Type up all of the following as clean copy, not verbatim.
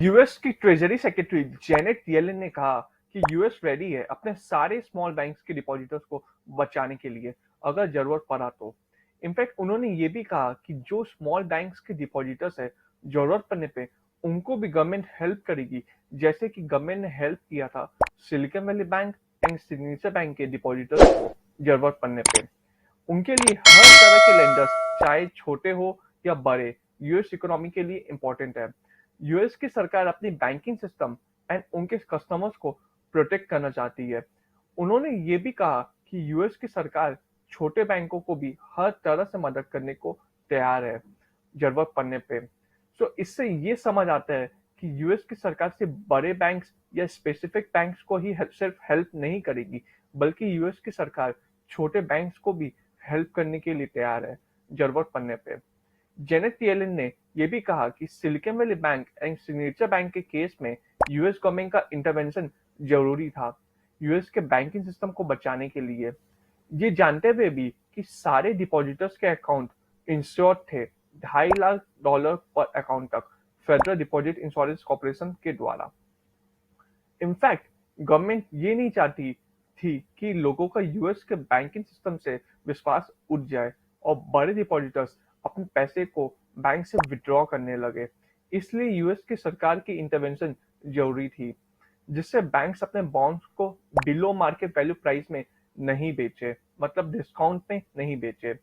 US की treasury secretary Janet Yellen ने कहा कि यूएस रेडी है अपने सारे स्मॉल बैंक्स के डिपॉजिटर्स को बचाने के लिए अगर जरूरत पड़ा तो। इनफैक्ट उन्होंने ये भी कहा कि जो स्मॉल बैंक्स के डिपॉजिटर्स है, जरूरत पड़ने पे उनको भी गवर्नमेंट हेल्प करेगी, जैसे कि गवर्नमेंट ने हेल्प किया था silicon valley bank and signature bank के डिपॉजिटर्स को जरूरत पड़ने पे। उनके लिए हर तरह के लेंडर्स, चाहे छोटे हो या बड़े, यूएस इकोनॉमी के लिए इंपॉर्टेंट है। यूएस की सरकार अपनी बैंकिंग सिस्टम एंड उनके कस्टमर्स को प्रोटेक्ट करना चाहती है। उन्होंने ये भी कहा कि यूएस की सरकार छोटे बैंकों को भी हर तरह से मदद करने को तैयार है जरूरत पड़ने पे। सो इससे ये समझ आता है कि यूएस की सरकार सिर्फ बड़े बैंक्स या स्पेसिफिक बैंक्स को ही सिर्फ हेल्प नहीं करेगी, बल्कि यूएस की सरकार छोटे बैंक्स को भी हेल्प करने के लिए तैयार है जरूरत पड़ने पे। जेनेट येलेन ने यह भी कहा कि silicon valley bank and signature bank के केस में यूएस गवर्नमेंट का इंटरवेंशन जरूरी था यूएस के बैंकिंग सिस्टम को बचाने के लिए, ये जानते हुए भी कि सारे डिपॉजिटर्स के अकाउंट इंश्योर्ड थे $2.5 लाख पर अकाउंट तक फेडरल डिपॉजिट इंश्योरेंस कॉर्पोरेशन के द्वारा। इनफैक्ट गवर्नमेंट ये नहीं चाहती थी कि लोगों का यूएस के बैंकिंग सिस्टम से विश्वास उठ जाए और बड़े डिपॉजिटर्स अपने पैसे को बैंक से विड्रॉ करने लगे। इसलिए यूएस की सरकार की इंटरवेंशन जरूरी थी, जिससे बैंक्स अपने बॉन्ड्स को बिलो मार्केट वैल्यू प्राइस में नहीं बेचे, मतलब डिस्काउंट में नहीं बेचे।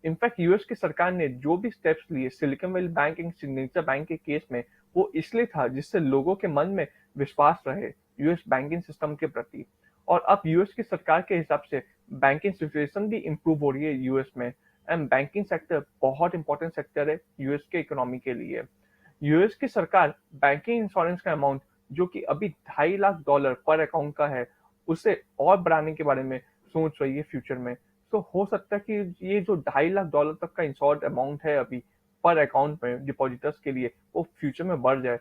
इनफैक्ट यूएस की सरकार ने जो भी स्टेप्स लिए silicon valley bank and signature bank के केस में, वो इसलिए था जिससे लोगों के मन में विश्वास रहे यूएस बैंकिंग सिस्टम के प्रति। और अब यूएस की सरकार के हिसाब से बैंकिंग सिचुएशन भी इम्प्रूव हो रही है यूएस में। एंड बैंकिंग सेक्टर बहुत इंपॉर्टेंट सेक्टर है यूएस के इकोनॉमी के लिए। यूएस की सरकार बैंकिंग इंश्योरेंस का अमाउंट, जो कि अभी $2.5 लाख पर अकाउंट का है, उसे और बढ़ाने के बारे में सोच रही है फ्यूचर में। तो हो सकता है कि ये जो $2.5 लाख तक का इंश्योर्ड अमाउंट है अभी पर अकाउंट में डिपॉजिटर्स के लिए, वो फ्यूचर में बढ़ जाए